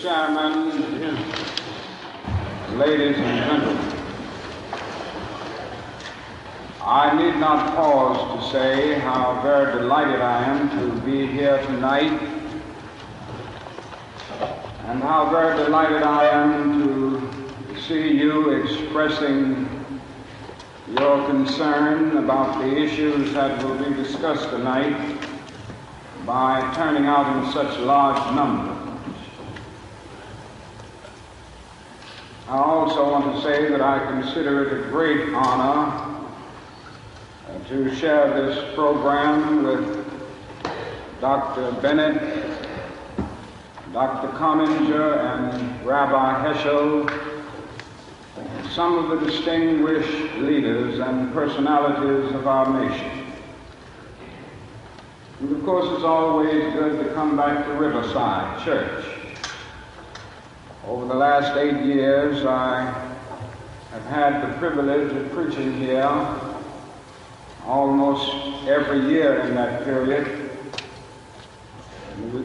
Chairman, ladies and gentlemen, I need not pause to say how very delighted I am to be here tonight, and how very delighted I am to see you expressing your concern about the issues that will be discussed tonight by turning out in such large numbers. I also want to say that I consider it a great honor to share this program with Dr. Bennett, Dr. Comminger, and Rabbi Heschel, some of the distinguished leaders and personalities of our nation. And of course, it's always good to come back to Riverside Church. Over the last 8 years, I have had the privilege of preaching here almost every year in that period.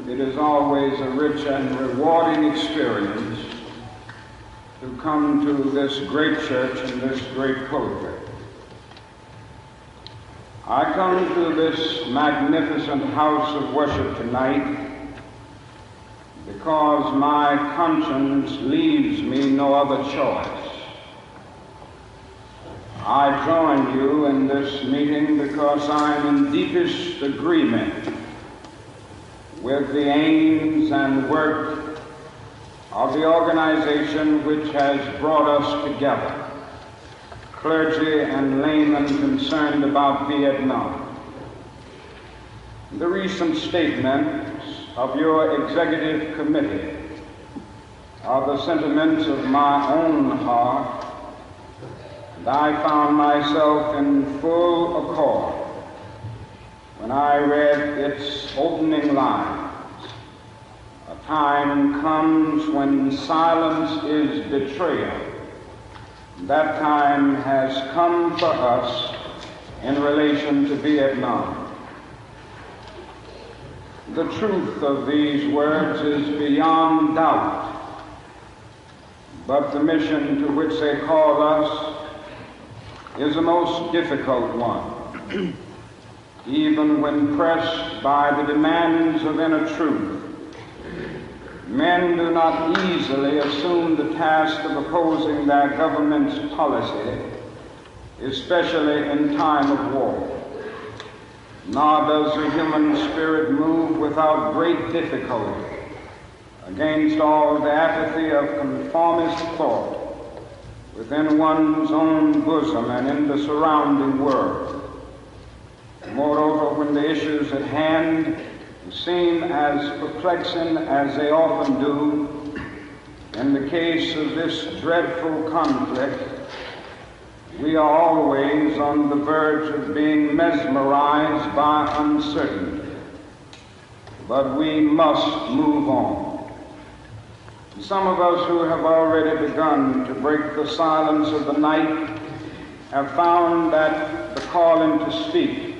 It is always a rich and rewarding experience to come to this great church and this great pulpit. I come to this magnificent house of worship tonight because my conscience leaves me no other choice. I join you in this meeting because I am in deepest agreement with the aims and work of the organization which has brought us together, clergy and laymen concerned about Vietnam. The recent statements of your executive committee are the sentiments of my own heart, and I found myself in full accord when I read its opening lines. A time comes when silence is betrayal. That time has come for us in relation to Vietnam. The truth of these words is beyond doubt, but the mission to which they call us is a most difficult one. Even when pressed by the demands of inner truth, men do not easily assume the task of opposing their government's policy, especially in time of war. Nor does the human spirit move without great difficulty against all the apathy of conformist thought within one's own bosom and in the surrounding world. Moreover, when the issues at hand seem as perplexing as they often do, in the case of this dreadful conflict, we are always on the verge of being mesmerized by uncertainty. But we must move on. Some of us who have already begun to break the silence of the night have found that the calling to speak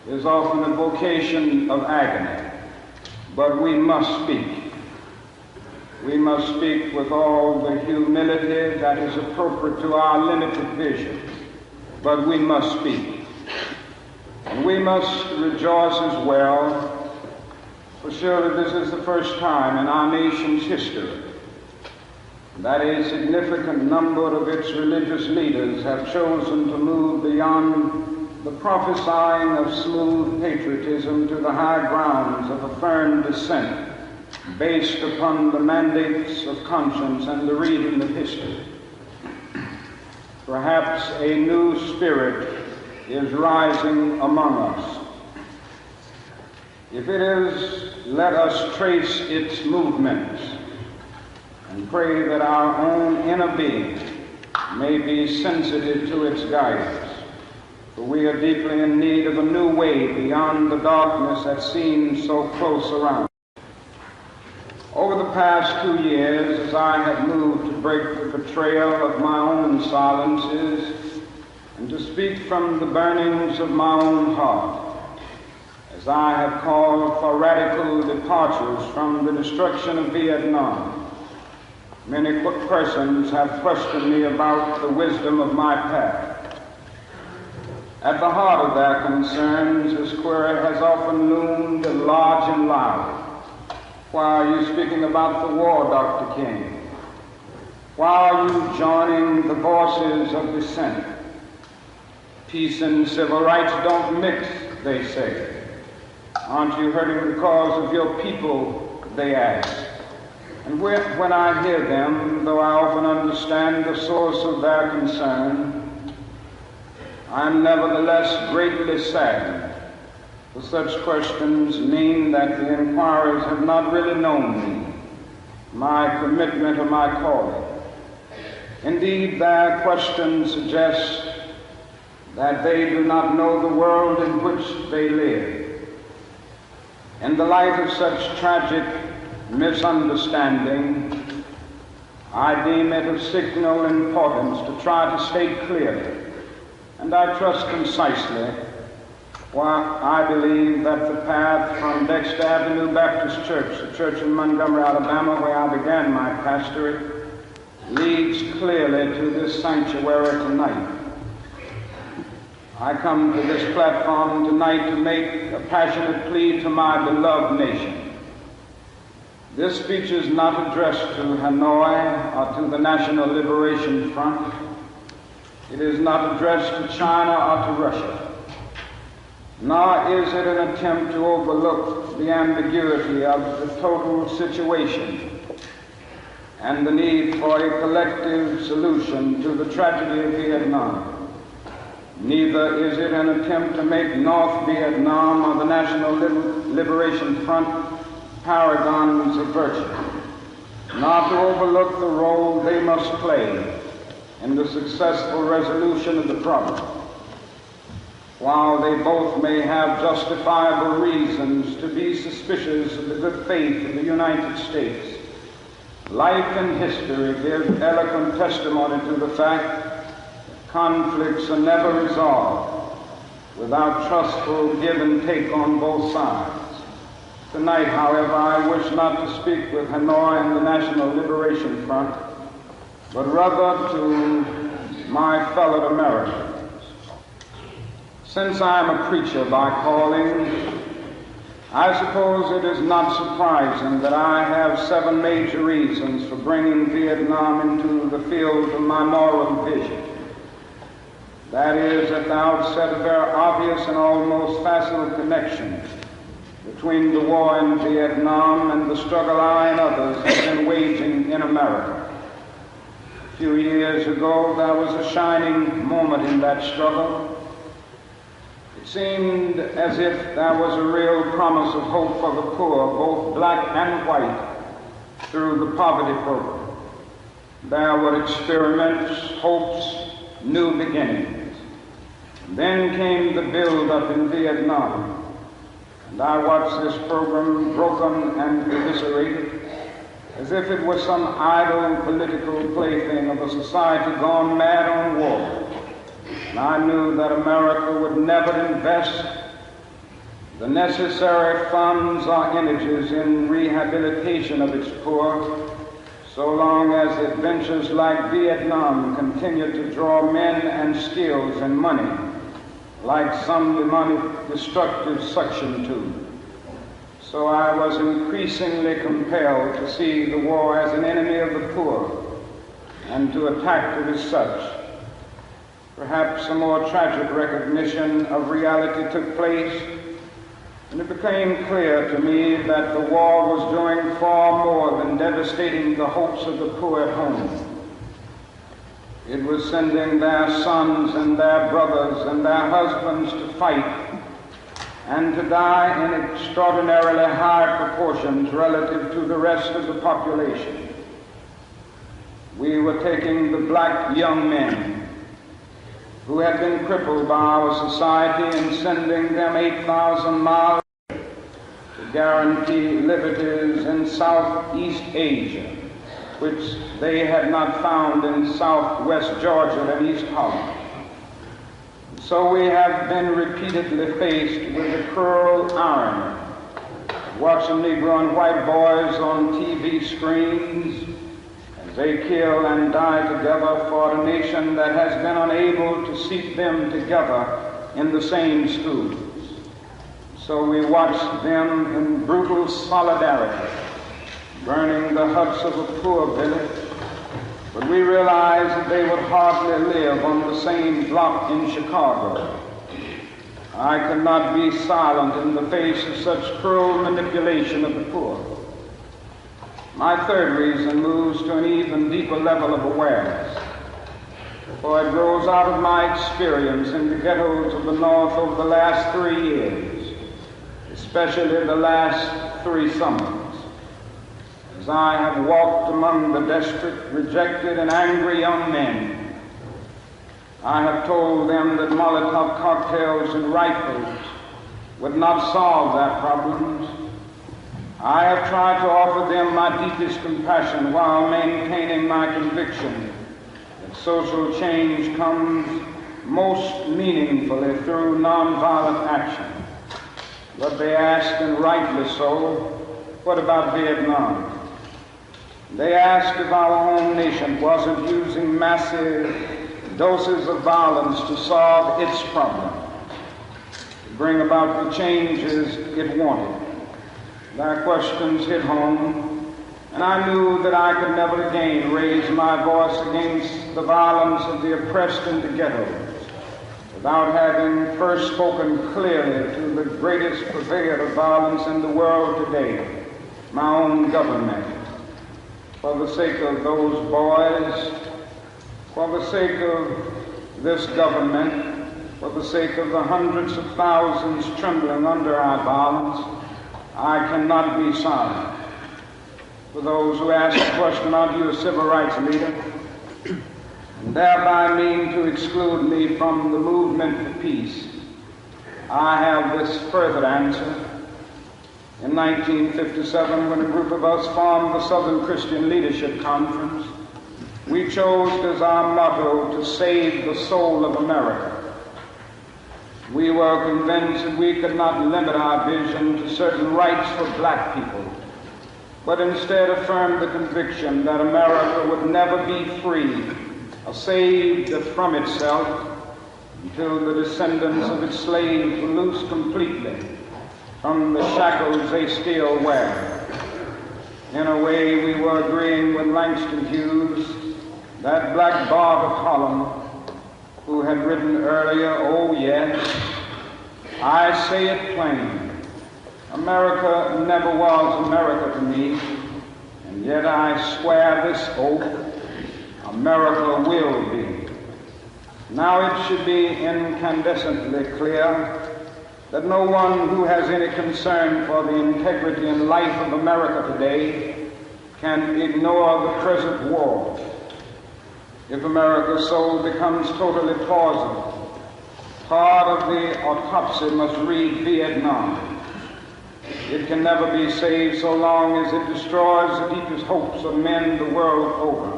is often a vocation of agony. But we must speak. We must speak with all the humility that is appropriate to our limited vision, but we must speak. And we must rejoice as well, for surely this is the first time in our nation's history that a significant number of its religious leaders have chosen to move beyond the prophesying of smooth patriotism to the high grounds of a firm dissent based upon the mandates of conscience and the reading of history. Perhaps a new spirit is rising among us. If it is, let us trace its movements and pray that our own inner being may be sensitive to its guidance. For we are deeply in need of a new way beyond the darkness that seems so close around. Over the past 2 years, as I have moved to break the betrayal of my own silences and to speak from the burnings of my own heart, as I have called for radical departures from the destruction of Vietnam, Many persons have questioned me about the wisdom of my path. At the heart of their concerns, this query has often loomed large and loud. Why are you speaking about the war, Dr. King? Why are you joining the voices of dissent? Peace and civil rights don't mix, they say. Aren't you hurting the cause of your people, they ask. And when I hear them, though I often understand the source of their concern, I am nevertheless greatly saddened, for such questions mean that the inquirers have not really known me, my commitment or my calling. Indeed, their questions suggest that they do not know the world in which they live. In the light of such tragic misunderstanding, I deem it of signal importance to try to state clearly, and I trust concisely, why I believe that the path from Dexter Avenue Baptist Church, the church in Montgomery, Alabama, where I began my pastorate, leads clearly to this sanctuary tonight. I come to this platform tonight to make a passionate plea to my beloved nation. This speech is not addressed to Hanoi or to the National Liberation Front. It is not addressed to China or to Russia. Nor is it an attempt to overlook the ambiguity of the total situation and the need for a collective solution to the tragedy of Vietnam. Neither is it an attempt to make North Vietnam or the National Liberation Front paragons of virtue, not to overlook the role they must play in the successful resolution of the problem. While they both may have justifiable reasons to be suspicious of the good faith of the United States, life and history give eloquent testimony to the fact that conflicts are never resolved without trustful give and take on both sides. Tonight, however, I wish not to speak with Hanoi and the National Liberation Front, but rather to my fellow Americans. Since I am a preacher by calling, I suppose it is not surprising that I have 7 major reasons for bringing Vietnam into the field of my moral vision. That is, at the outset, a very obvious and almost facile connection between the war in Vietnam and the struggle I and others have been waging in America. A few years ago, there was a shining moment in that struggle. It seemed as if there was a real promise of hope for the poor, both black and white, through the poverty program. There were experiments, hopes, new beginnings. Then came the build-up in Vietnam. And I watched this program broken and eviscerated as if it was some idle political plaything of a society gone mad on war. And I knew that America would never invest the necessary funds or energies in rehabilitation of its poor so long as adventures like Vietnam continued to draw men and skills and money like some demonic destructive suction tube. So I was increasingly compelled to see the war as an enemy of the poor and to attack it as such. Perhaps a more tragic recognition of reality took place, and it became clear to me that the war was doing far more than devastating the hopes of the poor at home. It was sending their sons and their brothers and their husbands to fight and to die in extraordinarily high proportions relative to the rest of the population. We were taking the black young men who had been crippled by our society and sending them 8,000 miles to guarantee liberties in Southeast Asia, which they had not found in Southwest Georgia and East Holland. So we have been repeatedly faced with the cruel irony of watching Negro and white boys on TV screens as they kill and die together for a nation that has been unable to seat them together in the same schools. So we watch them in brutal solidarity, burning the huts of a poor village, but we realize that they would hardly live on the same block in Chicago. I could not be silent in the face of such cruel manipulation of the poor. My third reason moves to an even deeper level of awareness, for it grows out of my experience in the ghettos of the North over the last 3 years, especially the last 3 summers. As I have walked among the desperate, rejected, and angry young men, I have told them that Molotov cocktails and rifles would not solve their problems. I have tried to offer them my deepest compassion while maintaining my conviction that social change comes most meaningfully through nonviolent action. But they ask, and rightly so, what about Vietnam? They ask if our home nation wasn't using massive doses of violence to solve its problems, to bring about the changes it wanted. Their questions hit home, and I knew that I could never again raise my voice against the violence of the oppressed in the ghettos without having first spoken clearly to the greatest purveyor of violence in the world today, my own government. For the sake of those boys, for the sake of this government, for the sake of the hundreds of thousands trembling under our violence, I cannot be silent. For those who ask the question, are you a civil rights leader? And thereby mean to exclude me from the movement for peace, I have this further answer. In 1957, when a group of us formed the Southern Christian Leadership Conference, we chose as our motto to save the soul of America. We were convinced that we could not limit our vision to certain rights for black people, but instead affirm the conviction that America would never be free or saved from itself until the descendants of its slaves were loosed completely from the shackles they still wear. In a way, we were agreeing with Langston Hughes, that black bard of Harlem, who had written earlier, "Oh yes, I say it plain, America never was America to me, and yet I swear this oath, America will be." Now it should be incandescently clear that no one who has any concern for the integrity and life of America today can ignore the present war. If America's soul becomes totally poisoned, part of the autopsy must read Vietnam. It can never be saved so long as it destroys the deepest hopes of men the world over.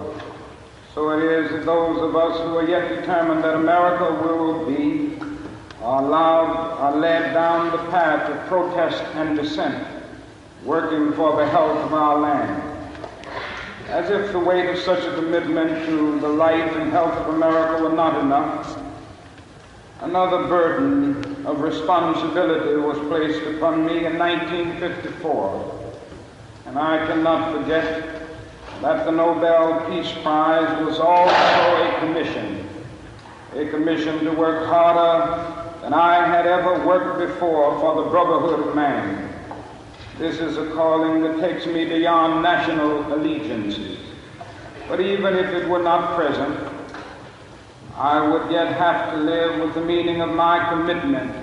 So it is that those of us who are yet determined that America will be are led down the path of protest and dissent, working for the health of our land. As if the weight of such a commitment to the life and health of America were not enough, another burden of responsibility was placed upon me in 1954, and I cannot forget that the Nobel Peace Prize was also a commission to work harder than I had ever worked before for the brotherhood of man. This is a calling that takes me beyond national allegiances. But even if it were not present, I would yet have to live with the meaning of my commitment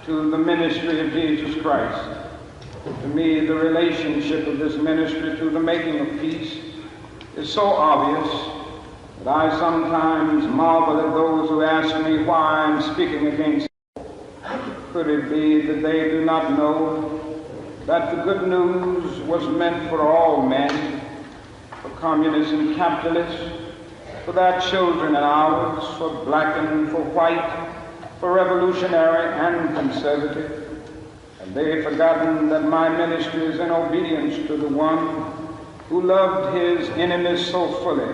to the ministry of Jesus Christ. To me, the relationship of this ministry to the making of peace is so obvious that I sometimes marvel at those who ask me why I'm speaking against it. Could it be that they do not know that the good news was meant for all men, for communists and capitalists, for their children and ours, for black and for white, for revolutionary and conservative? Have they forgotten that my ministry is in obedience to the one who loved his enemies so fully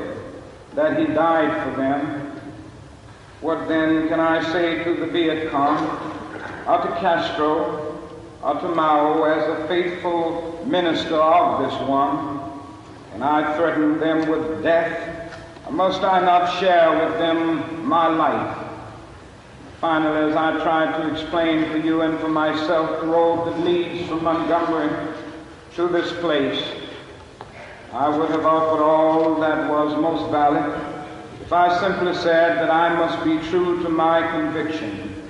that he died for them, what then can I say to the Viet Cong, or to Castro, or to Mao as a faithful minister of this one? Can I threaten them with death, or must I not share with them my life? Finally, as I tried to explain for you and for myself the road that leads from Montgomery to this place, I would have offered all that was most valid if I simply said that I must be true to my conviction,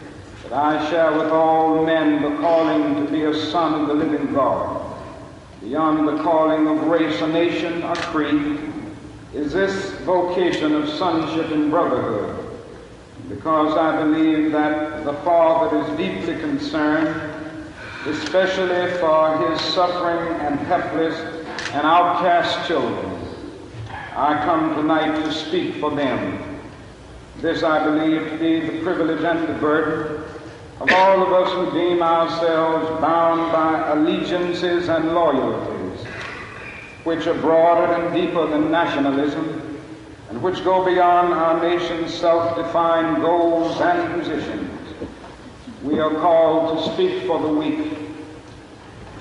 that I share with all men the calling to be a son of the living God. Beyond the calling of race or nation or creed is this vocation of sonship and brotherhood, because I believe that the Father is deeply concerned, especially for his suffering and helpless and outcast children. I come tonight to speak for them. This I believe to be the privilege and the burden of all of us who deem ourselves bound by allegiances and loyalties, which are broader and deeper than nationalism, and which go beyond our nation's self-defined goals and positions. We are called to speak for the weak,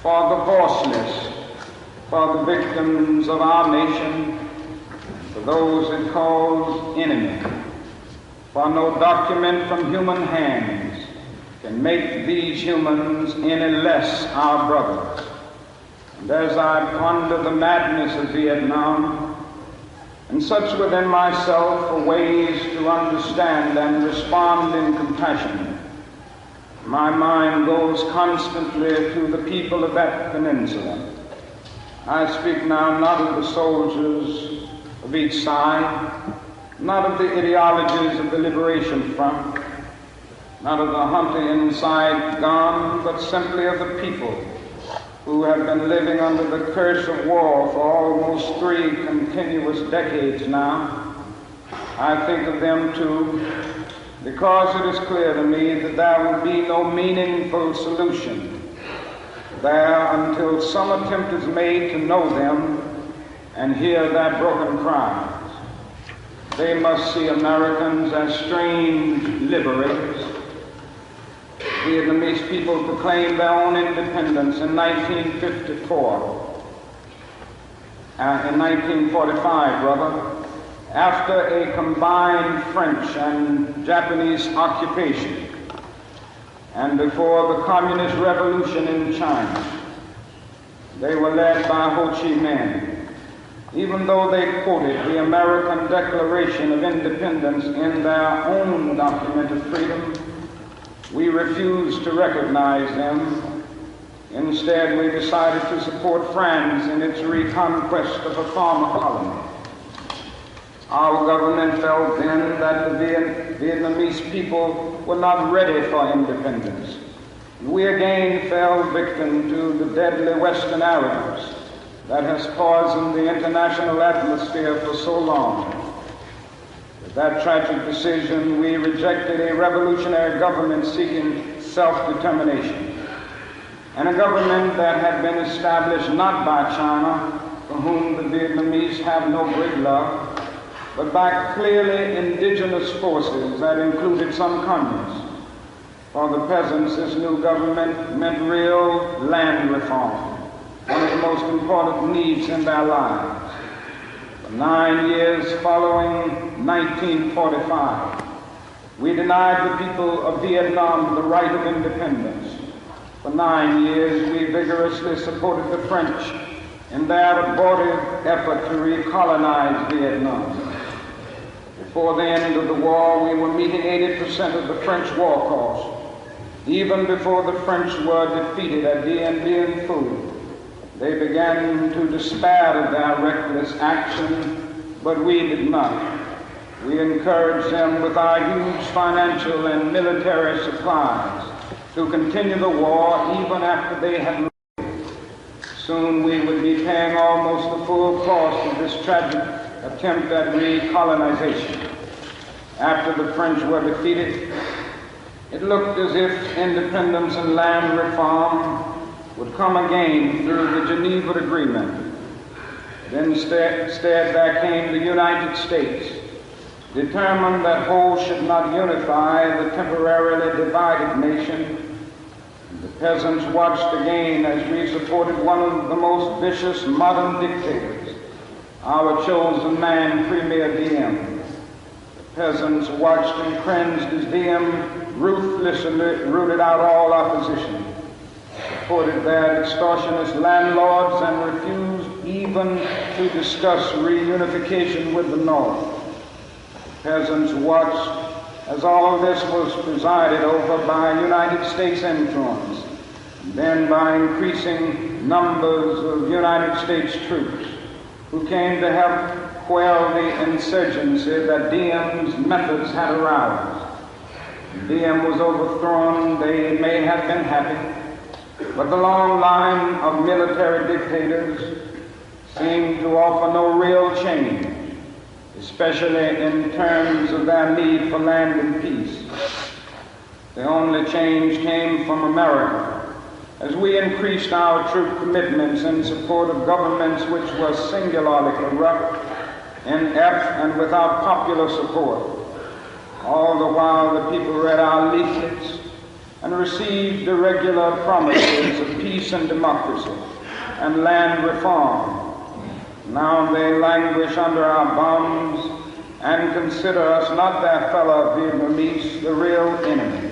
for the voiceless, for the victims of our nation, for those it calls enemy. For no document from human hands can make these humans any less our brothers. And as I ponder the madness of Vietnam, and search within myself for ways to understand and respond in compassion, my mind goes constantly to the people of that peninsula. I speak now not of the soldiers of each side, not of the ideologies of the Liberation Front, not of the Hunter inside gone, but simply of the people who have been living under the curse of war for almost 3 continuous decades now. I think of them too, because it is clear to me that there will be no meaningful solution there until some attempt is made to know them and hear their broken cries. They must see Americans as strange liberators. Vietnamese people proclaimed their own independence in 1954, in 1945 rather, after a combined French and Japanese occupation, and before the Communist Revolution in China. They were led by Ho Chi Minh. Even though they quoted the American Declaration of Independence in their own document of freedom, we refused to recognize them. Instead, we decided to support France in its reconquest of a former colony. Our government felt then that the Vietnamese people were not ready for independence. We again fell victim to the deadly Western arrogance that has poisoned the international atmosphere for so long. With that tragic decision, we rejected a revolutionary government seeking self-determination, and a government that had been established not by China, for whom the Vietnamese have no great love, but by clearly indigenous forces that included some communists. For the peasants, this new government meant real land reform, one of the most important needs in their lives. For 9 years following 1945, we denied the people of Vietnam the right of independence. For 9 years, we vigorously supported the French in their abortive effort to recolonize Vietnam. Before the end of the war, we were meeting 80% of the French war cost. Even before the French were defeated at Dien Bien Phu, they began to despair of their reckless action, but we did not. We encouraged them with our huge financial and military supplies to continue the war even after they had left. Soon we would be paying almost the full cost of this tragic attempt at recolonization. After the French were defeated, it looked as if independence and land reform would come again through the Geneva Agreement. Instead, there came the United States, determined that whole should not unify the temporarily divided nation. The peasants watched again as we supported one of the most vicious modern dictators, our chosen man, Premier Diem. The peasants watched and cringed as Diem ruthlessly rooted out all opposition, supported their extortionist landlords, and refused even to discuss reunification with the North. The peasants watched as all of this was presided over by United States influence, then by increasing numbers of United States troops who came to help quell the insurgency that Diem's methods had aroused. Diem was overthrown. They may have been happy, but the long line of military dictators seemed to offer no real change, especially in terms of their need for land and peace. The only change came from America, as we increased our troop commitments in support of governments which were singularly corrupt, inept, and without popular support. All the while the people read our leaflets and received the regular promises of peace and democracy and land reform. Now they languish under our bombs and consider us not their fellow Vietnamese, the real enemy.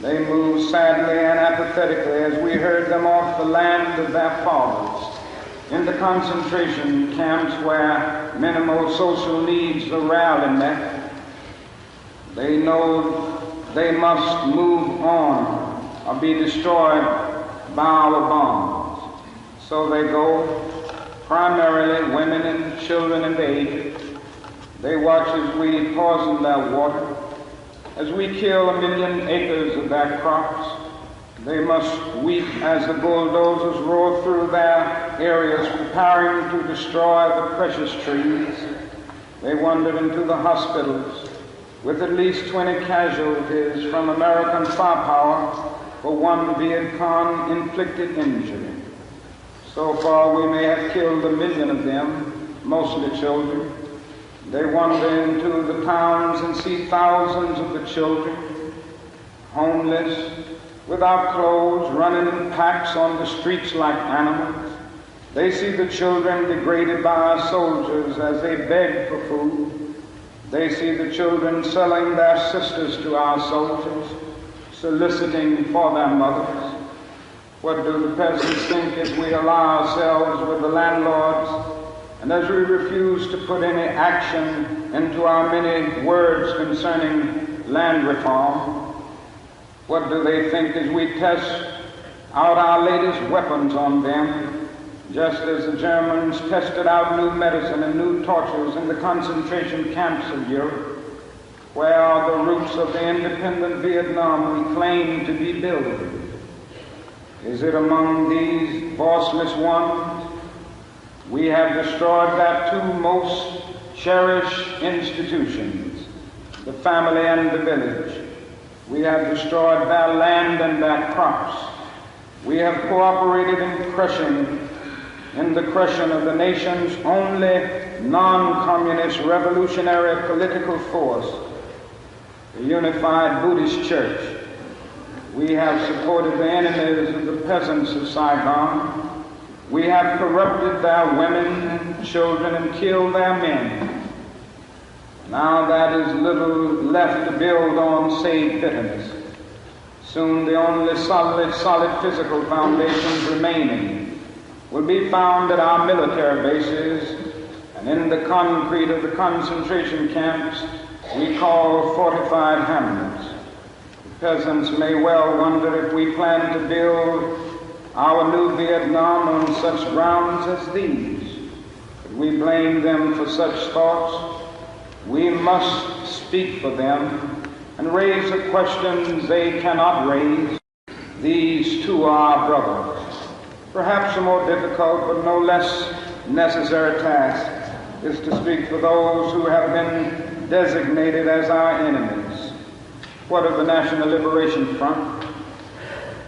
They move sadly and apathetically as we herd them off the land of their fathers into concentration camps where minimal social needs are rarely met. They know they must move on or be destroyed by our bombs. So they go, primarily women and children and the aged. They watch as we poison their water, as we kill 1 million acres of their crops. They must weep as the bulldozers roar through their areas preparing to destroy the precious trees. They wandered into the hospitals with at least 20 casualties from American firepower for one Viet Cong inflicted injury. So far we may have killed 1 million of them, mostly children. They wander into the towns and see thousands of the children, homeless, without clothes, running in packs on the streets like animals. They see the children degraded by our soldiers as they beg for food. They see the children selling their sisters to our soldiers, soliciting for their mothers. What do the peasants think if we ally ourselves with the landlords, and as we refuse to put any action into our many words concerning land reform? What do they think as we test out our latest weapons on them, just as the Germans tested out new medicine and new tortures in the concentration camps of Europe? Where are the roots of the independent Vietnam we claim to be building? Is it among these voiceless ones? We have destroyed their two most cherished institutions, the family and the village. We have destroyed their land and their crops. We have cooperated in the crushing of the nation's only non-communist revolutionary political force, the unified Buddhist Church. We have supported the enemies of the peasants of Saigon. We have corrupted their women and children and killed their men. Now that is little left to build on save bitterness. Soon the only solid physical foundations remaining will be found at our military bases and in the concrete of the concentration camps we call fortified hamlets. The peasants may well wonder if we plan to build our new Vietnam on such grounds as these. But we blame them for such thoughts. We must speak for them and raise the questions they cannot raise. These too are our brothers. Perhaps a more difficult but no less necessary task is to speak for those who have been designated as our enemies. What of the National Liberation Front?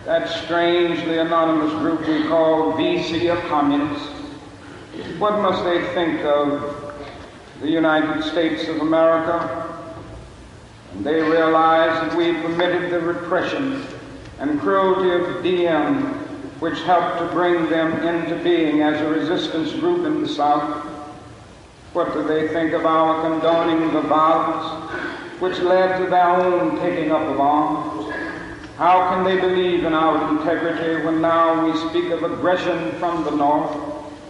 That strangely anonymous group we call VC of communists. What must they think of the United States of America? And they realize that we permitted the repression and cruelty of DM, which helped to bring them into being as a resistance group in the South. What do they think of our condoning the violence which led to their own taking up of arms? How can they believe in our integrity when now we speak of aggression from the North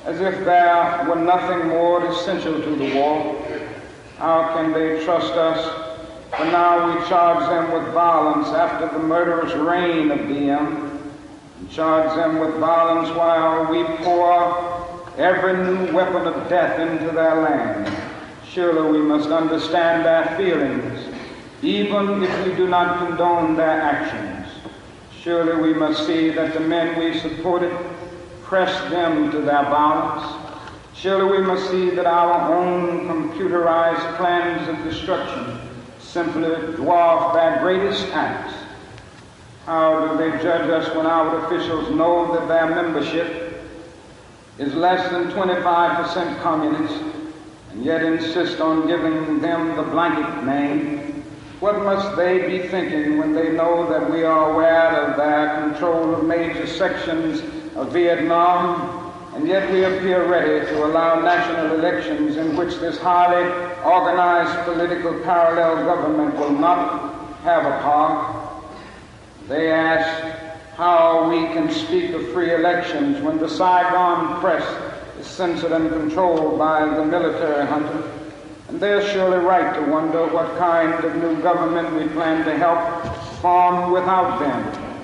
as if there were nothing more essential to the war? How can they trust us when now we charge them with violence after the murderous reign of DM, and charge them with violence while we pour every new weapon of death into their land? Surely we must understand their feelings, even if we do not condone their actions. Surely we must see that the men we supported pressed them to their violence. Surely we must see that our own computerized plans of destruction simply dwarf their greatest acts. How do they judge us when our officials know that their membership is less than 25% communist and yet insist on giving them the blanket name? What must they be thinking when they know that we are aware of their control of major sections of Vietnam, and yet we appear ready to allow national elections in which this highly organized political parallel government will not have a part? They ask how we can speak of free elections when the Saigon press is censored and controlled by the military junta. And they're surely right to wonder what kind of new government we plan to help form without them,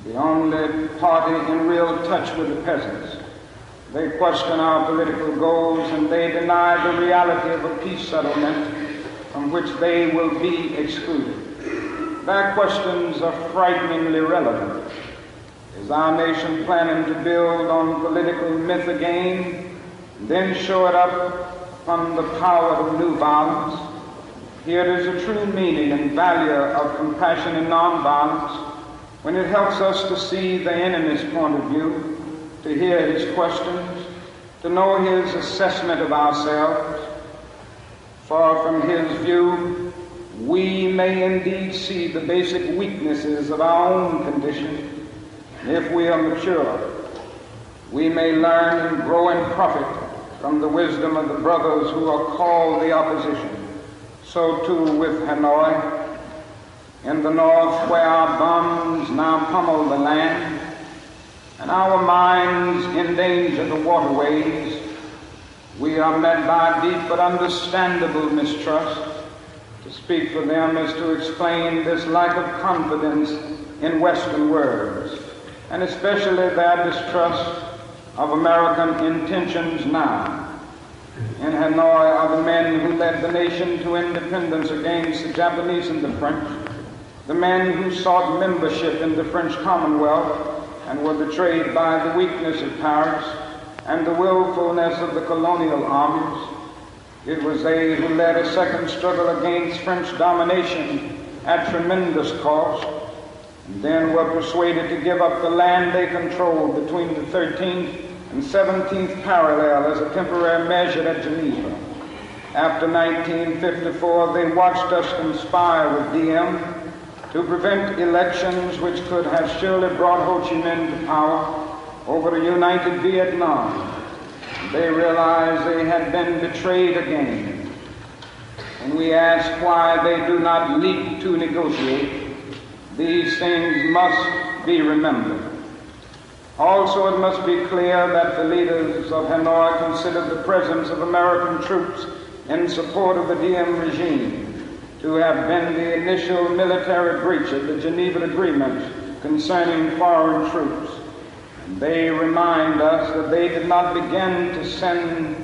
the only party in real touch with the peasants. They question our political goals, and they deny the reality of a peace settlement from which they will be excluded. Their questions are frighteningly relevant. Is our nation planning to build on political myth again, and then show it up from the power of new violence? Here is a true meaning and value of compassion and nonviolence when it helps us to see the enemy's point of view, to hear his questions, to know his assessment of ourselves. For from his view, we may indeed see the basic weaknesses of our own condition. And if we are mature, we may learn and grow and profit from the wisdom of the brothers who are called the opposition. So too with Hanoi, in the north, where our bombs now pummel the land, and our mines endanger the waterways, we are met by deep but understandable mistrust. To speak for them is to explain this lack of confidence in Western words, and especially their distrust of American intentions now. In Hanoi are the men who led the nation to independence against the Japanese and the French, the men who sought membership in the French Commonwealth and were betrayed by the weakness of Paris and the willfulness of the colonial armies. It was they who led a second struggle against French domination at tremendous cost, and then were persuaded to give up the land they controlled between the 13th and 17th parallel as a temporary measure at Geneva. After 1954, they watched us conspire with DM to prevent elections which could have surely brought Ho Chi Minh to power over a united Vietnam. They realized they had been betrayed again. And we ask why they do not leap to negotiate. These things must be remembered. Also, it must be clear that the leaders of Hanoi considered the presence of American troops in support of the DM regime to have been the initial military breach of the Geneva Agreement concerning foreign troops. And they remind us that they did not begin to send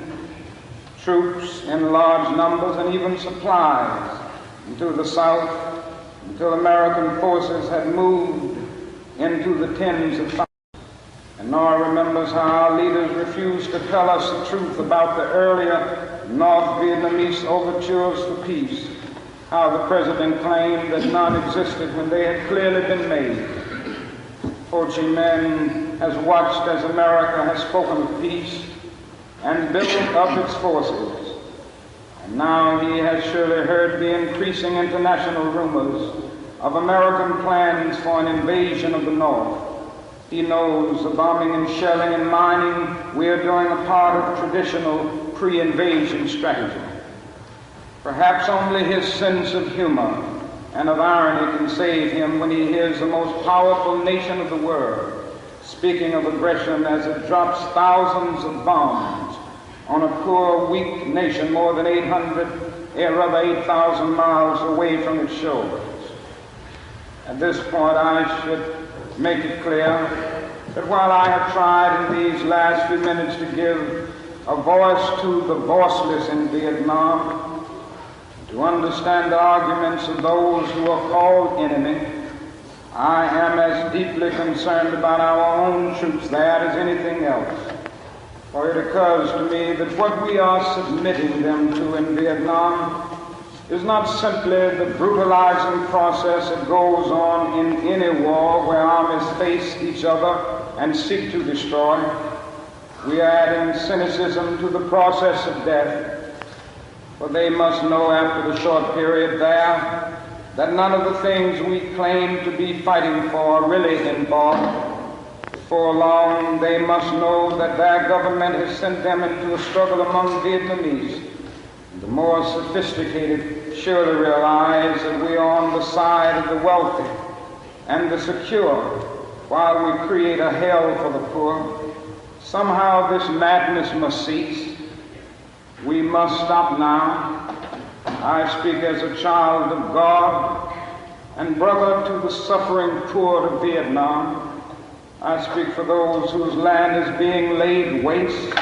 troops in large numbers and even supplies into the South until American forces had moved into the tens of thousands. And Nora remembers how our leaders refused to tell us the truth about the earlier North Vietnamese overtures for peace, how the president claimed that none existed when they had clearly been made. Ho Chi Minh has watched as America has spoken of peace, and built up its forces. And now he has surely heard the increasing international rumors of American plans for an invasion of the North. He knows the bombing and shelling and mining we are doing a part of traditional pre-invasion strategy. Perhaps only his sense of humor and of irony can save him when he hears the most powerful nation of the world speaking of aggression as it drops thousands of bombs on a poor, weak nation more than 8,000 miles away from its shores. At this point, I should make it clear that while I have tried in these last few minutes to give a voice to the voiceless in Vietnam, to understand the arguments of those who are called enemy, I am as deeply concerned about our own troops there as anything else. For it occurs to me that what we are submitting them to in Vietnam is not simply the brutalizing process that goes on in any war where armies face each other and seek to destroy. We are adding cynicism to the process of death, for they must know after the short period there that none of the things we claim to be fighting for are really involved. Before long, they must know that their government has sent them into a struggle among Vietnamese. The more sophisticated surely realize that we are on the side of the wealthy and the secure while we create a hell for the poor. Somehow this madness must cease. We must stop now. I speak as a child of God and brother to the suffering poor of Vietnam. I speak for those whose land is being laid waste,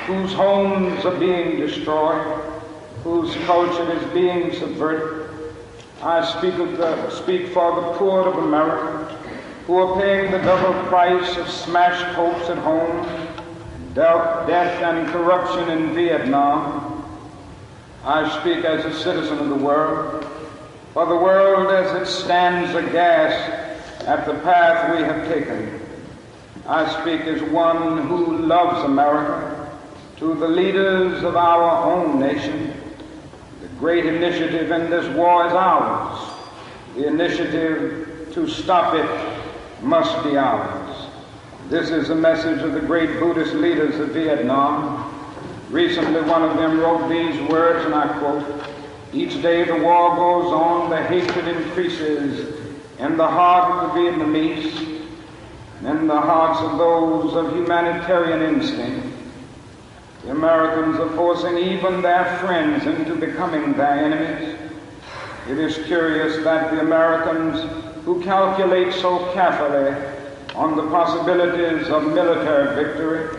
whose homes are being destroyed, whose culture is being subverted. I speak for the poor of America, who are paying the double price of smashed hopes at home, death and corruption in Vietnam. I speak as a citizen of the world, for the world as it stands aghast at the path we have taken. I speak as one who loves America, to the leaders of our own nation. The great initiative in this war is ours. The initiative to stop it must be ours. This is the message of the great Buddhist leaders of Vietnam. Recently, one of them wrote these words, and I quote, "Each day the war goes on, the hatred increases in the heart of the Vietnamese and in the hearts of those of humanitarian instinct. The Americans are forcing even their friends into becoming their enemies. It is curious that the Americans, who calculate so carefully on the possibilities of military victory,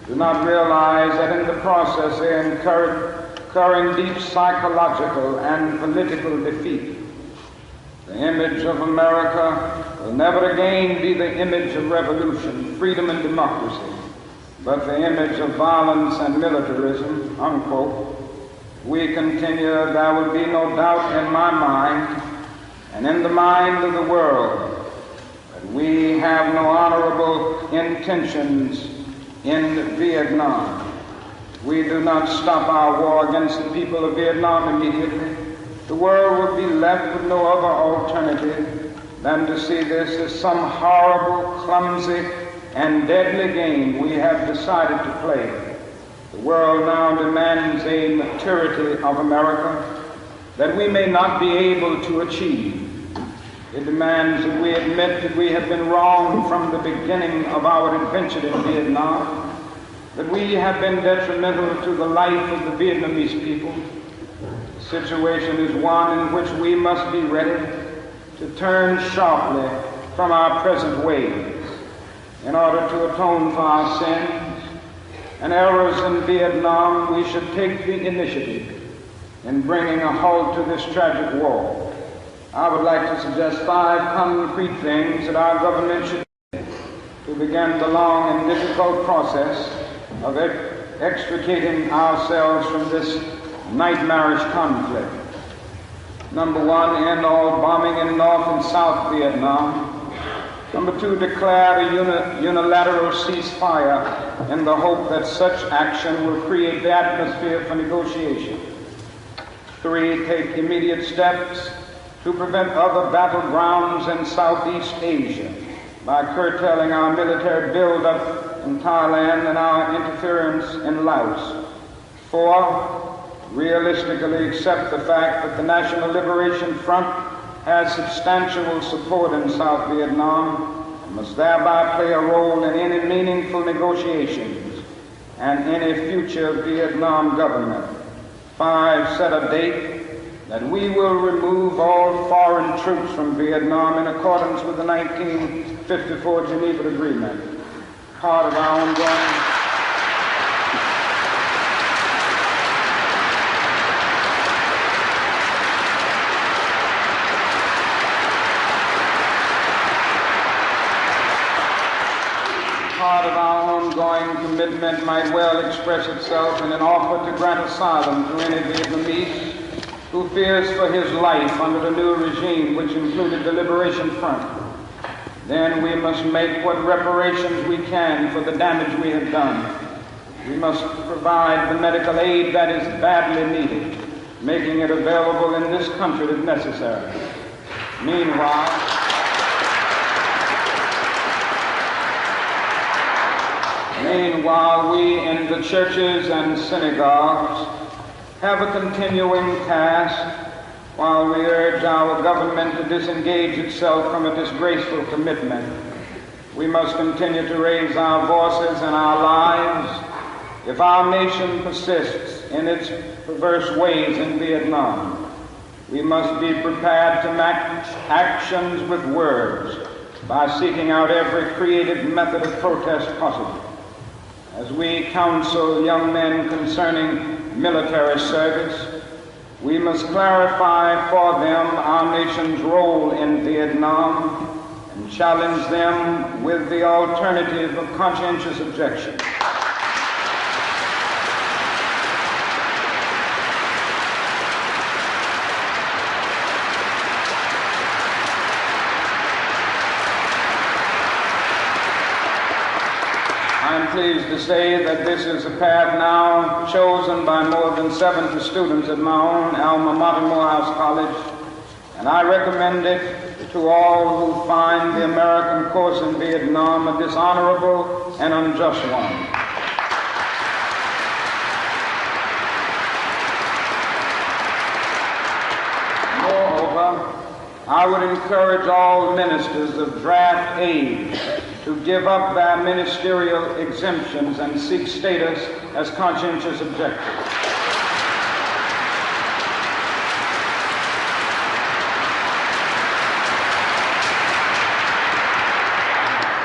do not realize that in the process they are incurring deep psychological and political defeat. The image of America will never again be the image of revolution, freedom, and democracy, but the image of violence and militarism," unquote. We continue, "There will be no doubt in my mind and in the mind of the world that we have no honorable intentions in Vietnam. We do not stop our war against the people of Vietnam immediately. The world will be left with no other alternative than to see this as some horrible, clumsy, and deadly game we have decided to play. The world now demands a maturity of America that we may not be able to achieve. It demands that we admit that we have been wrong from the beginning of our adventure in Vietnam, that we have been detrimental to the life of the Vietnamese people. The situation is one in which we must be ready to turn sharply from our present ways in order to atone for our sins and errors in Vietnam. We should take the initiative in bringing a halt to this tragic war. I would like to suggest 5 concrete things that our government should do to begin the long and difficult process of extricating ourselves from this nightmarish conflict. Number 1, end all bombing in North and South Vietnam. Number two, declare a unilateral ceasefire in the hope that such action will create the atmosphere for negotiation. Three, take immediate steps to prevent other battlegrounds in Southeast Asia by curtailing our military buildup in Thailand and our interference in Laos. Four, realistically accept the fact that the National Liberation Front has substantial support in South Vietnam and must thereby play a role in any meaningful negotiations and any future Vietnam government. Five, set a date that we will remove all foreign troops from Vietnam in accordance with the 1954 Geneva Agreement. Part of our ongoing commitment might well express itself in an offer to grant asylum to any Vietnamese who fears for his life under the new regime, which included the Liberation Front. Then we must make what reparations we can for the damage we have done. We must provide the medical aid that is badly needed, making it available in this country if necessary. Meanwhile, we in the churches and synagogues have a continuing task while we urge our government to disengage itself from a disgraceful commitment. We must continue to raise our voices in our lives if our nation persists in its perverse ways in Vietnam. We must be prepared to match actions with words by seeking out every creative method of protest possible. As we counsel young men concerning military service, we must clarify for them our nation's role in Vietnam and challenge them with the alternative of conscientious objection. I'm pleased to say that this is a path now chosen by more than 70 students at my own alma mater, Morehouse College, and I recommend it to all who find the American course in Vietnam a dishonorable and unjust one. Moreover, I would encourage all ministers of draft aid to give up their ministerial exemptions and seek status as conscientious objectors.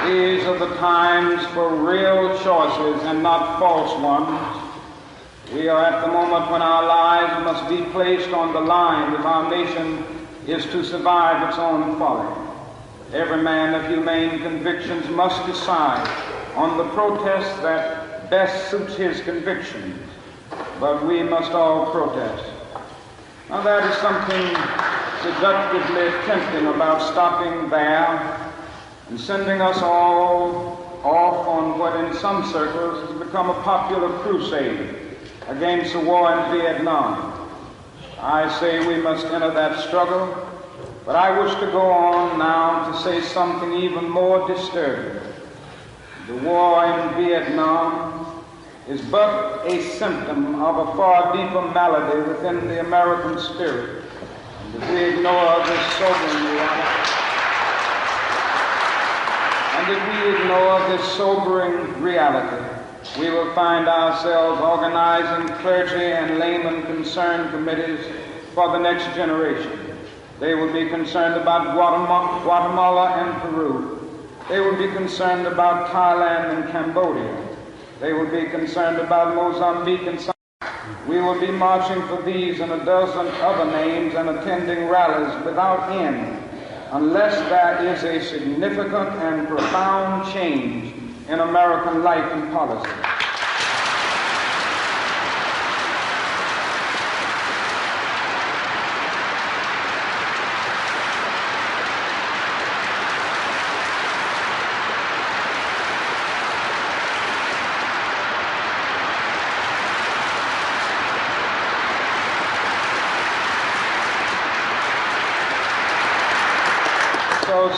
These are the times for real choices and not false ones. We are at the moment when our lives must be placed on the line if our nation is to survive its own folly. Every man of humane convictions must decide on the protest that best suits his convictions, but we must all protest. Now that is something seductively tempting about stopping there and sending us all off on what in some circles has become a popular crusade against the war in Vietnam. I say we must enter that struggle, but I wish to go on now to say something even more disturbing. The war in Vietnam is but a symptom of a far deeper malady within the American spirit. And if we ignore this sobering reality, we will find ourselves organizing clergy and layman concerned committees for the next generation. They will be concerned about Guatemala and Peru. They will be concerned about Thailand and Cambodia. They will be concerned about Mozambique and South. We will be marching for these and a dozen other names and attending rallies without end unless there is a significant and profound change in American life and policy.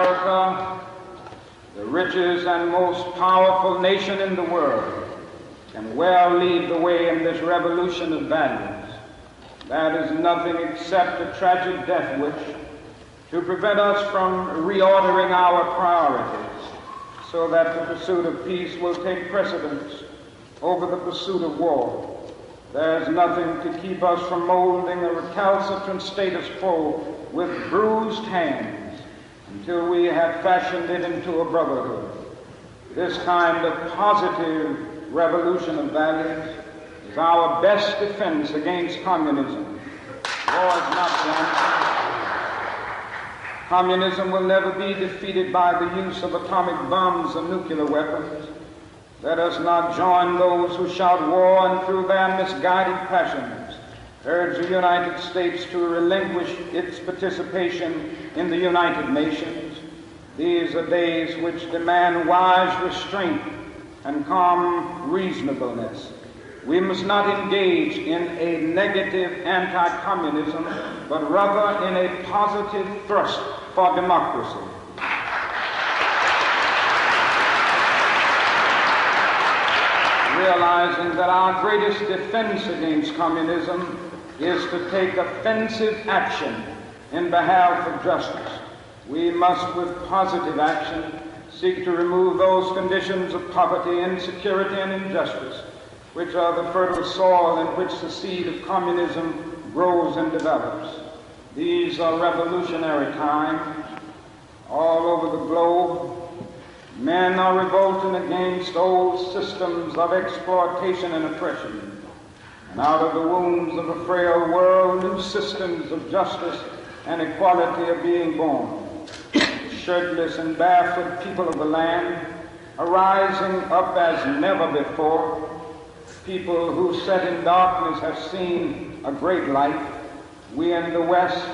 America, the richest and most powerful nation in the world, can well lead the way in this revolution of values. That is nothing except a tragic death wish to prevent us from reordering our priorities so that the pursuit of peace will take precedence over the pursuit of war. There is nothing to keep us from molding a recalcitrant status quo with bruised hands until we have fashioned it into a brotherhood. This kind of positive revolution of values is our best defense against communism. War is not the answer. Communism will never be defeated by the use of atomic bombs and nuclear weapons. Let us not join those who shout war and through their misguided passions urge the United States to relinquish its participation in the United Nations. These are days which demand wise restraint and calm reasonableness. We must not engage in a negative anti-communism, but rather in a positive thrust for democracy. Realizing that our greatest defense against communism is to take offensive action in behalf of justice. We must, with positive action, seek to remove those conditions of poverty, insecurity, and injustice which are the fertile soil in which the seed of communism grows and develops. These are revolutionary times. All over the globe, men are revolting against old systems of exploitation and oppression. And out of the wombs of a frail world, new systems of justice and equality are being born. Shirtless and barefoot people of the land are rising up as never before. People who sat in darkness have seen a great light. We in the West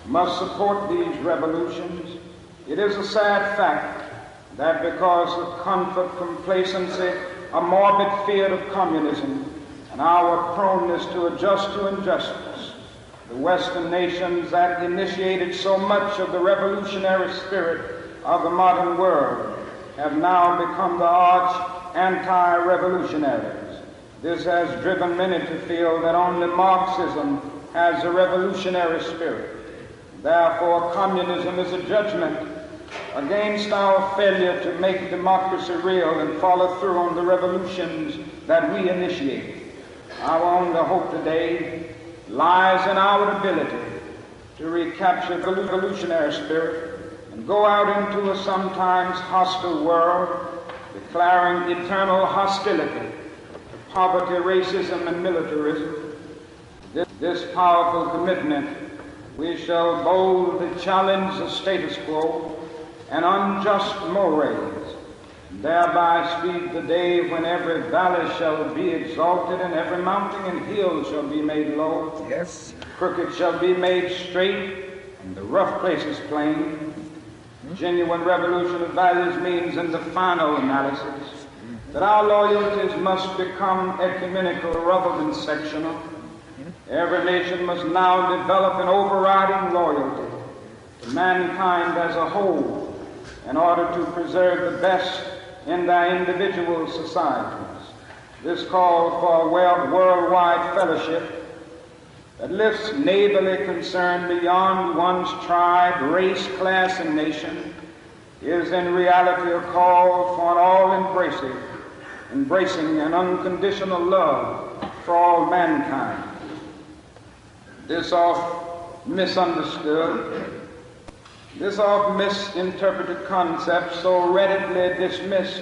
must support these revolutions. It is a sad fact that because of comfort, complacency, a morbid fear of communism, and our proneness to adjust to injustice, the Western nations that initiated so much of the revolutionary spirit of the modern world have now become the arch anti-revolutionaries. This has driven many to feel that only Marxism has a revolutionary spirit. Therefore, communism is a judgment against our failure to make democracy real and follow through on the revolutions that we initiate. Our only hope today lies in our ability to recapture the revolutionary spirit and go out into a sometimes hostile world, declaring eternal hostility to poverty, racism, and militarism. This powerful commitment, we shall boldly challenge the status quo and unjust mores, and thereby speed the day when every valley shall be exalted and every mountain and hill shall be made low. Yes. Crooked shall be made straight, and the rough places plain. Genuine revolution of values means, in the final analysis, that our loyalties must become ecumenical rather than sectional. Every nation must now develop an overriding loyalty to mankind as a whole in order to preserve the best in their individual societies. This call for a worldwide fellowship that lifts neighborly concern beyond one's tribe, race, class, and nation is in reality a call for an all-embracing and unconditional love for all mankind. This oft misunderstood, this oft misinterpreted concept, so readily dismissed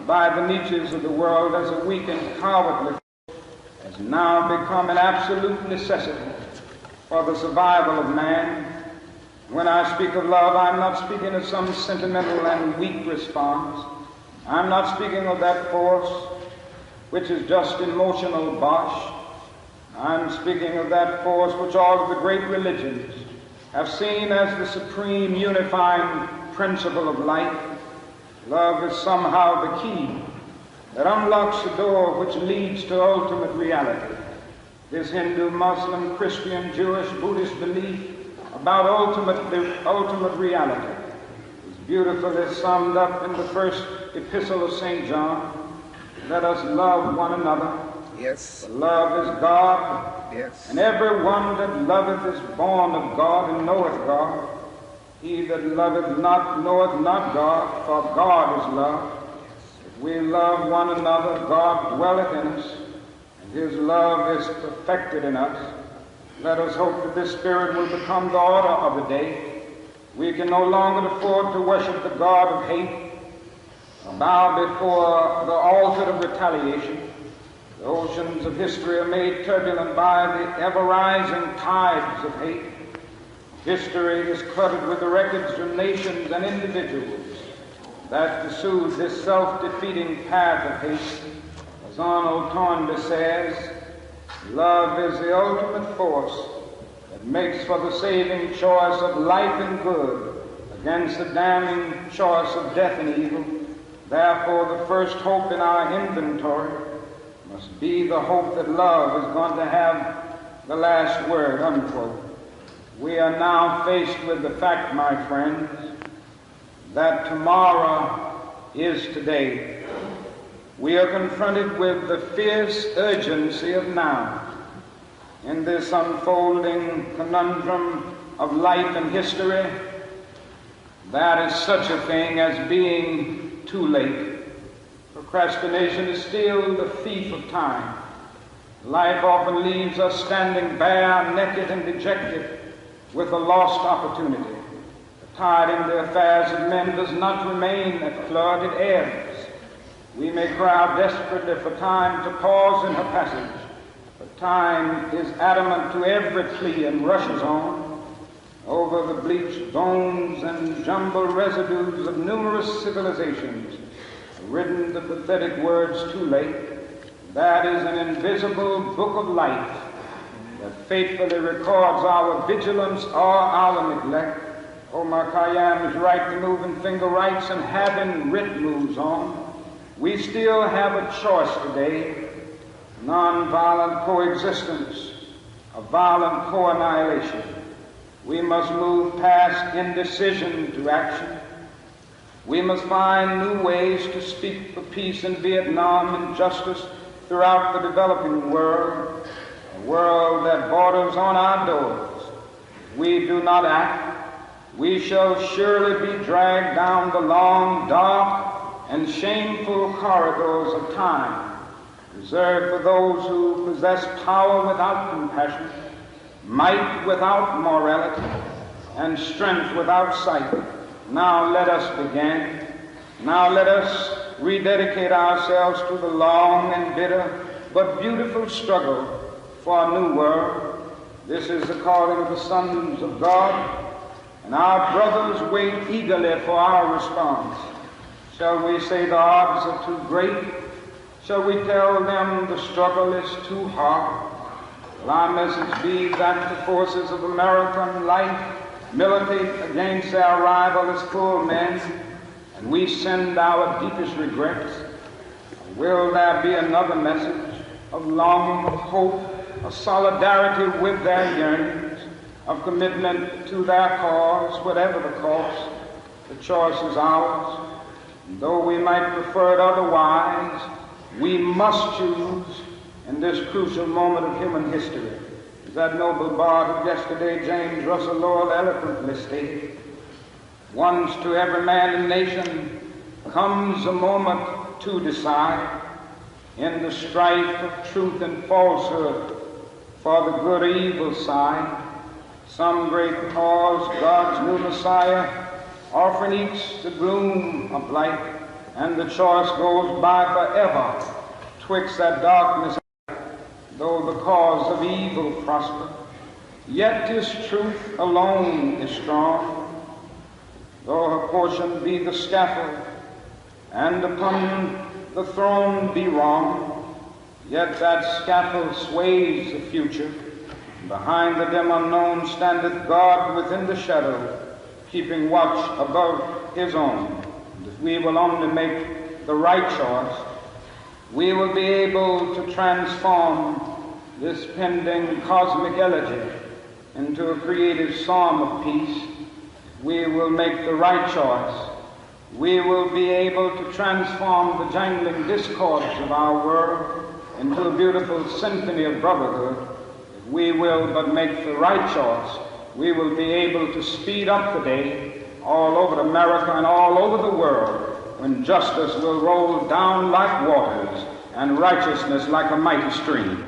by the Nietzsches of the world as a weak and cowardly, has now become an absolute necessity for the survival of man. When I speak of love, I'm not speaking of some sentimental and weak response. I'm not speaking of that force which is just emotional bosh. I'm speaking of that force which all of the great religions have seen as the supreme unifying principle of life. Love is somehow the key that unlocks the door which leads to ultimate reality. This Hindu, Muslim, Christian, Jewish, Buddhist belief about ultimate reality beautifully summed up in the first epistle of St. John. Let us love one another. Yes. For love is God. Yes. And every one that loveth is born of God and knoweth God. He that loveth not knoweth not God, for God is love. If we love one another, God dwelleth in us, and his love is perfected in us. Let us hope that this spirit will become the order of the day. We can no longer afford to worship the God of hate, or bow before the altar of retaliation. The oceans of history are made turbulent by the ever-rising tides of hate. History is cluttered with the records of nations and individuals that pursued this self-defeating path of hate. As Arnold Toynbee says, love is the ultimate force that makes for the saving choice of life and good against the damning choice of death and evil. Therefore, the first hope in our inventory must be the hope that love is going to have the last word, unquote. We are now faced with the fact, my friends, that tomorrow is today. We are confronted with the fierce urgency of now. In this unfolding conundrum of life and history, there is such a thing as being too late. Procrastination is still the thief of time. Life often leaves us standing bare, naked, and dejected with a lost opportunity. The tide in the affairs of men does not remain at flood, it ebbs. We may cry out desperately for time to pause in her passage, but time is adamant to every plea and rushes on over the bleached bones and jumbled residues of numerous civilizations, written the pathetic words, too late. That is an invisible book of life that faithfully records our vigilance or our neglect. Omar Khayyam's right to moving finger writes, and having writ moves on. We still have a choice today: nonviolent coexistence, a violent co-annihilation. We must move past indecision to action. We must find new ways to speak for peace in Vietnam and justice throughout the developing world, a world that borders on our doors. If we do not act, we shall surely be dragged down the long, dark, and shameful corridors of time, reserved for those who possess power without compassion, might without morality, and strength without sight. Now let us begin. Now let us rededicate ourselves to the long and bitter but beautiful struggle for a new world. This is the calling of the sons of God, and our brothers wait eagerly for our response. Shall we say the odds are too great? Shall we tell them the struggle is too hard? Will our message be that the forces of American life militate against their rival as full men, and we send our deepest regrets? Or will there be another message of longing, of hope, of solidarity with their yearnings, of commitment to their cause, whatever the cost? The choice is ours. And though we might prefer it otherwise, we must choose in this crucial moment of human history. As that noble bard of yesterday, James Russell Lowell, eloquently stated, once to every man and nation comes a moment to decide in the strife of truth and falsehood for the good or evil side. Some great cause, God's new Messiah, offering each the gloom of light, and the choice goes by forever twixt that darkness. Though the cause of evil prosper, yet his truth alone is strong. Though her portion be the scaffold, and upon the throne be wrong, yet that scaffold sways the future. Behind the dim unknown standeth God within the shadow, keeping watch above his own. And if we will only make the right choice, we will be able to transform this pending cosmic elegy into a creative psalm of peace. We will make the right choice We will be able to transform the jangling discords of our world into a beautiful symphony of brotherhood. If we will but make the right choice, we will be able to speed up the day all over America and all over the world when justice will roll down like waters and righteousness like a mighty stream.